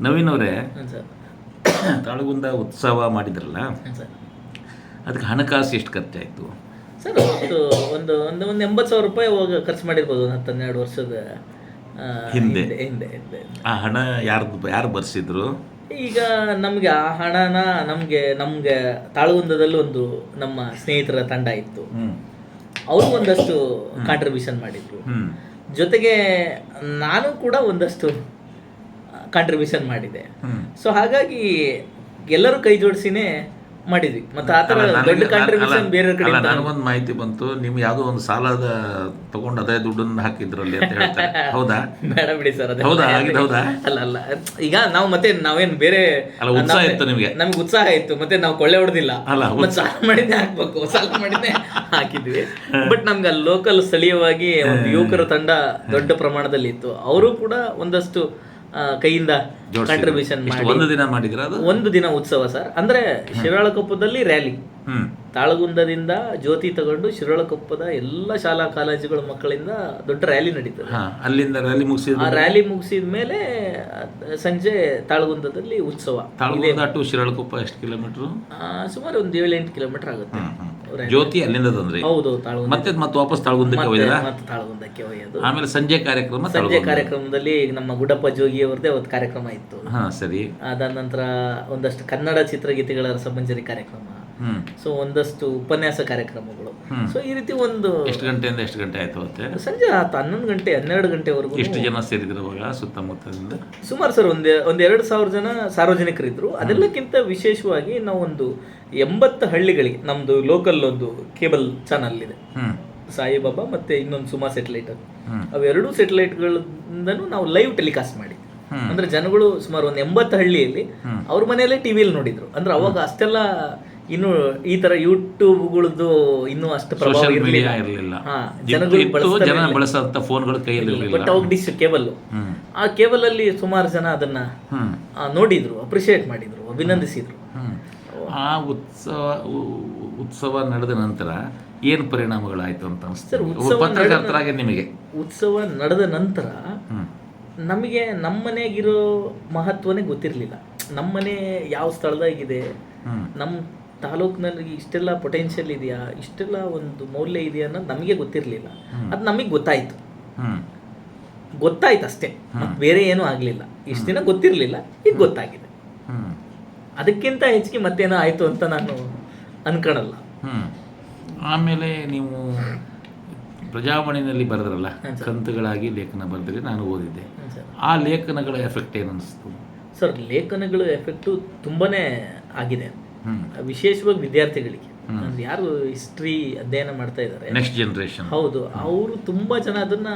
ನವೀನ್ ಅವರೇ, ಹಾಂ ಸರ್. ತಾಳಗುಂದ ಉತ್ಸವ ಮಾಡಿದ್ರಲ್ಲ, ಹಾಂ ಸರ್. ಅದಕ್ಕೆ ಹಣಕಾಸು ಎಷ್ಟು ಖರ್ಚಾಯಿತು ಸರ್ ಅದು ಒಂದು ಒಂದು ಒಂದು 80,000 ರೂಪಾಯಿ ಅವಾಗ ಖರ್ಚು ಮಾಡಿರ್ಬೋದು, ಒಂದು 10-12 ವರ್ಷದ ಹಿಂದೆ. ಹಿಂದೆ ಹಿಂದೆ. ಆ ಹಣ ಯಾರು ಬರ್ಸಿದ್ರು? ಈಗ ನಮಗೆ ಆ ಹಣನ ನಮಗೆ ತಾಳಗುಂದದಲ್ಲಿ ಒಂದು ನಮ್ಮ ಸ್ನೇಹಿತರ ತಂಡ ಇತ್ತು, ಅವರು ಒಂದಷ್ಟು ಕಾಂಟ್ರಿಬ್ಯೂಷನ್ ಮಾಡಿದ್ರು. ಜೊತೆಗೆ ನಾನು ಕೂಡ ಒಂದಷ್ಟು ಕಾಂಟ್ರಿಬ್ಯೂಷನ್ ಮಾಡಿದೆ. ಸೊ ಹಾಗಾಗಿ ಎಲ್ಲರೂ ಕೈ ಜೋಡಿಸಿನೇ ಮಾಡಿದ್ವಿ. ಮತ್ತೆ ಆ ಥರ ದೊಡ್ಡ ಕಾಂಟ್ರಿಬ್ಯೂಷನ್ ಬೇರೆ ಕಡೆ ನನಗೊಂದು ಮಾಹಿತಿ ಬಂತು, ನಿಮ್ಗೆ ಯಾವುದೋ ಒಂದು ಸಾಲದ ತಗೊಂಡು ಅದೇ ದುಡ್ಡನ್ನು ಹಾಕಿದ್ರಲ್ಲಿ ಅಂತ ಹೇಳ್ತಾರೆ. ಹೌದಾ? ಬೇಡ ಬಿಡಿ ಸರ್, ಅದೇ ಹೌದಾ? ಹೌದಾ? ಅಲ್ಲ ಈಗ ನಾವು ಮತ್ತೆ ನಾವೇನು ಬೇರೆ ಉತ್ಸಾಹ ಇತ್ತು ನಿಮಗೆ? ನಮ್ಗೆ ಉತ್ಸಾಹ ಇತ್ತು, ಮತ್ತೆ ನಾವು ಕೊಳ್ಳೆ ಹೊಡೆದಿಲ್ಲ, ಮತ್ತೆ ಸಾಲ ಮಾಡಿದ್ದೆ ಹಾಕ್ಬೇಕು, ಸಾಲ ಮಾಡಿದ್ದೆ ಹಾಕಿದ್ವಿ. ಬಟ್ ನಮ್ಗೆ ಅಲ್ಲಿ ಲೋಕಲ್ ಸ್ಥಳೀಯವಾಗಿ ಒಂದು ಯುವಕರ ತಂಡ ದೊಡ್ಡ ಪ್ರಮಾಣದಲ್ಲಿ ಇತ್ತು, ಅವರು ಕೂಡ ಒಂದಷ್ಟು ಕೈಯಿಂದ ಕಾಂಟ್ರಿಬ್ಯೂಷನ್ ಮಾಡಿ ಒಂದು ದಿನ ಮಾಡಿದ್ರ? ಅದು ಒಂದು ದಿನ ಉತ್ಸವ ಸರ್. ಅಂದ್ರೆ ಶಿರಾಳಕೊಪ್ಪದಲ್ಲಿ ರ್ಯಾಲಿ, ತಾಳಗುಂದದಿಂದ ಜ್ಯೋತಿ ತಗೊಂಡು ಶಿರಾಳಕೊಪ್ಪದ ಎಲ್ಲ ಶಾಲಾ ಕಾಲೇಜುಗಳ ಮಕ್ಕಳಿಂದ ದೊಡ್ಡ ರ್ಯಾಲಿ ನಡೀತದೆ. ಅಲ್ಲಿಂದ ರ್ಯಾಲಿ ಮುಗಿಸಿದ ಆ ರ್ಯಾಲಿ ಮುಗಿಸಿದ ಮೇಲೆ ಸಂಜೆ ತಾಳಗುಂದದಲ್ಲಿ ಉತ್ಸವ. ತಾಳಗುಂದ ಟು ಶಿರಾಳಕೊಪ್ಪ ಎಷ್ಟು ಕಿಲೋಮೀಟರ್? ಸುಮಾರು ಒಂದು 7-8 ಕಿಲೋಮೀಟರ್ ಆಗುತ್ತೆ. ಜ್ಯೋತಿ ಅಲ್ಲಿಂದ ತಂದ್ರಿ? ಹೌದು, ತಾಳಗುಂದ. ಮತ್ತೆ ವಾಪಸ್ ತಾಳಗುಂದಕ್ಕೆ ಹೋಗಿದ್ರಾ? ಮತ್ತೆ ತಾಳಗುಂದಕ್ಕೆ ಹೋಗೋದು. ಆಮೇಲೆ ಸಂಜೆ ಕಾರ್ಯಕ್ರಮದಲ್ಲಿ ನಮ್ಮ ಗುಡಪ್ಪ ಜೋಗಿ ಅವ್ರದ್ದೇ ಒಂದು ಕಾರ್ಯಕ್ರಮ ಇತ್ತು. ಸರಿ. ಅದಾದ ನಂತರ ಒಂದಷ್ಟು ಕನ್ನಡ ಚಿತ್ರಗೀತೆಗಳ ರಸಮಂಜರಿ ಕಾರ್ಯಕ್ರಮ, ಸೊ ಒಂದಷ್ಟು ಉಪನ್ಯಾಸ ಕಾರ್ಯಕ್ರಮಗಳು. ಸೊ ಈ ರೀತಿ ಒಂದು ಎಷ್ಟು ಗಂಟೆಯಿಂದ ಎಷ್ಟು ಗಂಟೆ ಆಯ್ತು? ಸಂಜೆ 11 ಗಂಟೆ 12 ಗಂಟೆವರೆಗೂ. ಎಷ್ಟು ಜನ ಸೇರಿದ್ರು ಅವಾಗ ಸುತ್ತಮುತ್ತದಿಂದ? ಒಂದು ಸರ್ ಒಂದು 2,000 ಜನ ಸಾರ್ವಜನಿಕರಿದ್ರು. ಅದೆಲ್ಲಕ್ಕಿಂತ ವಿಶೇಷವಾಗಿ ನಾವು ಒಂದು 80 ಹಳ್ಳಿಗಳಿಗೆ, ನಮ್ದು ಲೋಕಲ್ ಒಂದು ಕೇಬಲ್ ಚಾನಲ್ ಇದೆ, ಸಾಯಿಬಾಬಾ ಮತ್ತೆ ಇನ್ನೊಂದು ಸುಮಾ ಸೆಟಲೈಟ್, ಅವೆರಡೂ ಸೆಟಲೈಟ್ಗಳಿಂದನೂ ನಾವು ಲೈವ್ ಟೆಲಿಕಾಸ್ಟ್ ಮಾಡಿ, ಅಂದ್ರೆ ಜನಗಳು ಸುಮಾರು ಒಂದು 80 ಹಳ್ಳಿಯಲ್ಲಿ ಅವ್ರ ಮನೆಯಲ್ಲೇ ಟಿವಿಯಲ್ಲಿ ನೋಡಿದ್ರು. ಅಂದ್ರೆ ಅವಾಗ ಅಷ್ಟೆಲ್ಲ ಇನ್ನು ಈ ತರ ಯೂಟ್ಯೂಬ್ಗಳದ್ದು ಇನ್ನೂ ಅಷ್ಟು ಪ್ರಭಾವ ಇರಲಿಲ್ಲ. ಬಟ್ ಅವಾಗ ಡಿಶ್ ಕೇಬಲ್, ಆ ಕೇಬಲ್ ಅಲ್ಲಿ ಸುಮಾರು ಜನ ಅದನ್ನ ನೋಡಿದ್ರು, ಅಪ್ರಿಶಿಯೇಟ್ ಮಾಡಿದ್ರು, ಅಭಿನಂದಿಸಿದ್ರು. ಆ ಉತ್ಸವ ನಡೆದ ನಂತರ ಏನು ಪರಿಣಾಮಗಳಾಯ್ತು ಅಂತ ಅನಿಸ್ತದೆ ಪತ್ರಕರ್ತರಾಗಿ ನಿಮಗೆ? ಉತ್ಸವ ನಡೆದ ನಂತರ ನಮಗೆ ನಮ್ಮನೆಗಿರೋ ಮಹತ್ವನೇ ಗೊತ್ತಿರಲಿಲ್ಲ. ನಮ್ಮನೆ ಯಾವ ಸ್ಥಳದಾಗಿದೆ, ನಮ್ಮ ತಾಲೂಕಿನಲ್ಲಿ ಇಷ್ಟೆಲ್ಲ ಪೊಟೆನ್ಷಿಯಲ್ ಇದೆಯಾ, ಇಷ್ಟೆಲ್ಲ ಒಂದು ಮೌಲ್ಯ ಇದೆಯಾ ಅನ್ನೋದು ನಮಗೆ ಗೊತ್ತಿರಲಿಲ್ಲ. ಅದು ನಮಗೆ ಗೊತ್ತಾಯ್ತು ಅಷ್ಟೇ, ಬೇರೆ ಏನೂ ಆಗಲಿಲ್ಲ. ಇಷ್ಟು ದಿನ ಗೊತ್ತಿರಲಿಲ್ಲ, ಈಗ ಗೊತ್ತಾಗಿದೆ. ಅದಕ್ಕಿಂತ ಹೆಚ್ಚಿಗೆ ಮತ್ತೇನೋ ಆಯಿತು ಅಂತ ನಾನು ಅನ್ಕೊಳಲ್ಲ. ಆಮೇಲೆ ನೀವು ಪ್ರಜಾವಾಣಿನಲ್ಲಿ ಬರೆದ್ರಲ್ಲ, ಕಂತುಗಳಾಗಿ ಲೇಖನ ಬರೆದ್ರಿ, ನಾನು ಓದಿದ್ದೆ. ಆ ಲೇಖನಗಳ ಎಫೆಕ್ಟ್ ಏನು ಅನಿಸ್ತು ಸರ್? ಲೇಖನಗಳ ಎಫೆಕ್ಟು ತುಂಬಾ ಆಗಿದೆ, ವಿಶೇಷವಾಗಿ ವಿದ್ಯಾರ್ಥಿಗಳಿಗೆ. ಯಾರು ಹಿಸ್ಟ್ರಿ ಅಧ್ಯಯನ ಮಾಡ್ತಾ ಇದ್ದಾರೆ, ನೆಕ್ಸ್ಟ್ ಜನರೇಷನ್, ಹೌದು, ಅವರು ತುಂಬಾ ಜನ ಅದನ್ನ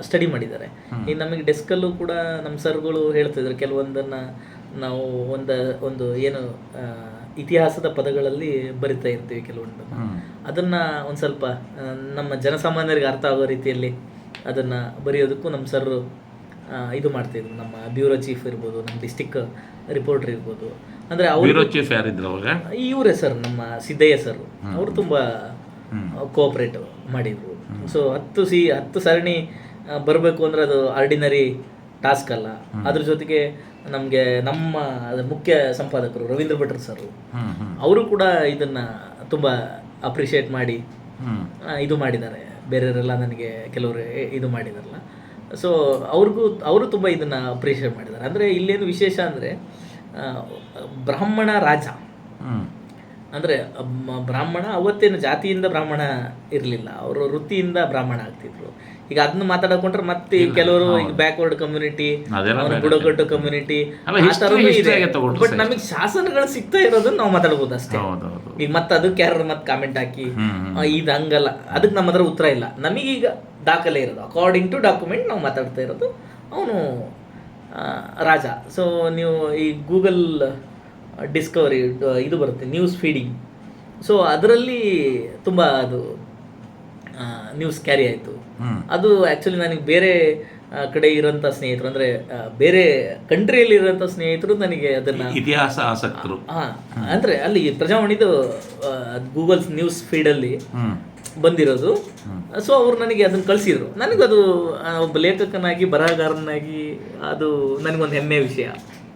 ಸ್ಟಡಿ ಮಾಡಿದ್ದಾರೆ. ಈಗ ನಮಗೆ ಡೆಸ್ಕಲ್ಲೂ ಕೂಡ ನಮ್ಮ ಸರ್ಗಳು ಹೇಳ್ತಿದ್ರು, ಕೆಲವೊಂದನ್ನು ನಾವು ಒಂದು ಏನು ಇತಿಹಾಸದ ಪದಗಳಲ್ಲಿ ಬರಿತಾ ಇರ್ತೀವಿ, ಕೆಲವೊಂದು ಅದನ್ನ ಒಂದು ಸ್ವಲ್ಪ ನಮ್ಮ ಜನಸಾಮಾನ್ಯರಿಗೆ ಅರ್ಥ ಆಗೋ ರೀತಿಯಲ್ಲಿ ಅದನ್ನ ಬರೆಯೋದಕ್ಕೂ ನಮ್ಮ ಸರ್ ಇದು ಮಾಡ್ತಿದ್ರು. ನಮ್ಮ ಬ್ಯೂರೋ ಚೀಫ್ ಇರ್ಬೋದು, ನಮ್ಮ ಡಿಸ್ಟಿಕ್ ರಿಪೋರ್ಟರ್ ಇರ್ಬೋದು, ಅಂದ್ರೆ ಬ್ಯೂರೋ ಚೀಫ್ ಯಾರಿದ್ರು ಅವಾಗ? ಇವರೇ ಸರ್, ನಮ್ಮ ಸಿದ್ದಯ್ಯ ಸರ್. ಅವರು ತುಂಬಾ ಕೋಆಪರೇಟ್ ಮಾಡಿದ್ರು. ಸೊ 10 ಸರಣಿ ಬರಬೇಕು ಅಂದ್ರೆ ಅದು ಆರ್ಡಿನರಿ ಟಾಸ್ಕ್ ಅಲ್ಲ. ಅದ್ರ ಜೊತೆಗೆ ನಮಗೆ ನಮ್ಮ ಮುಖ್ಯ ಸಂಪಾದಕರು ರವೀಂದ್ರ ಭಟ್ರು ಸರ್, ಅವರು ಕೂಡ ಇದನ್ನ ತುಂಬಾ ಅಪ್ರಿಷಿಯೇಟ್ ಮಾಡಿ ಇದು ಮಾಡಿದ್ದಾರೆ. ಬೇರೆಯವರೆಲ್ಲ ನನಗೆ ಕೆಲವರು ಇದು ಮಾಡಿದಾರಲ್ಲ, ಸೊ ಅವರು ತುಂಬ ಇದನ್ನ ಅಪ್ರಿಷಿಯೇಟ್ ಮಾಡಿದ್ದಾರೆ. ಅಂದರೆ ಇಲ್ಲೇನು ವಿಶೇಷ ಅಂದರೆ ಬ್ರಾಹ್ಮಣ ರಾಜ, ಅಂದರೆ ಬ್ರಾಹ್ಮಣ ಅವತ್ತೇನು ಜಾತಿಯಿಂದ ಬ್ರಾಹ್ಮಣ ಇರಲಿಲ್ಲ, ಅವರು ವೃತ್ತಿಯಿಂದ ಬ್ರಾಹ್ಮಣ ಆಗ್ತಿದ್ರು. ಈಗ ಅದನ್ನ ಮಾತಾಡಕೊಂಡ್ರೆ ಮತ್ತೆ ಕೆಲವರು ಈಗ ಬ್ಯಾಕ್ವರ್ಡ್ ಕಮ್ಯುನಿಟಿ, ಬುಡಕಟ್ಟು ಕಮ್ಯುನಿಟಿ ಇದೆ. ಬಟ್ ನಮಗೆ ಶಾಸನಗಳು ಸಿಗ್ತಾ ಇರೋದನ್ನ ನಾವು ಮಾತಾಡ್ಬೋದು ಅಷ್ಟೇ. ಈಗ ಮತ್ತೆ ಅದಕ್ಕೆ ಯಾರು ಮತ್ತೆ ಕಾಮೆಂಟ್ ಹಾಕಿ ಇದು ಹಂಗಲ್ಲ, ಅದಕ್ಕೆ ನಮ್ಮ ಹತ್ರ ಉತ್ತರ ಇಲ್ಲ. ನಮಗೀಗ ದಾಖಲೆ ಇರೋದು, ಅಕಾರ್ಡಿಂಗ್ ಟು ಡಾಕ್ಯುಮೆಂಟ್ ನಾವು ಮಾತಾಡ್ತಾ ಇರೋದು ಅವನು ರಾಜ. ಸೊ ನೀವು ಈ ಗೂಗಲ್ ಡಿಸ್ಕವರಿ ಇದು ಬರುತ್ತೆ, ನ್ಯೂಸ್ ಫೀಡಿಂಗ್, ಸೊ ಅದರಲ್ಲಿ ತುಂಬ ಅದು ನ್ಯೂಸ್ ಕ್ಯಾರಿ ಆಯಿತು. ಅದು ಆ್ಯಕ್ಚುಲಿ ನನಗೆ ಬೇರೆ ಕಡೆ ಇರೋಂಥ ಸ್ನೇಹಿತರು, ಅಂದರೆ ಬೇರೆ ಕಂಟ್ರಿಯಲ್ಲಿ ಇರೋಂಥ ಸ್ನೇಹಿತರು ನನಗೆ ಅದನ್ನು ಇತಿಹಾಸ ಆಸಕ್ತರು, ಅಂದರೆ ಅಲ್ಲಿ ಪ್ರಜಾವಾಣಿದು ಗೂಗಲ್ ನ್ಯೂಸ್ ಫೀಡಲ್ಲಿ ಬಂದಿರೋದು. ಸೊ ಅವರು ನನಗೆ ಅದನ್ನು ಕಳಿಸಿದ್ರು. ನನಗದು ಒಬ್ಬ ಲೇಖಕನಾಗಿ ಬರಹಗಾರನಾಗಿ ಅದು ನನಗೊಂದು ಹೆಮ್ಮೆಯ ವಿಷಯ.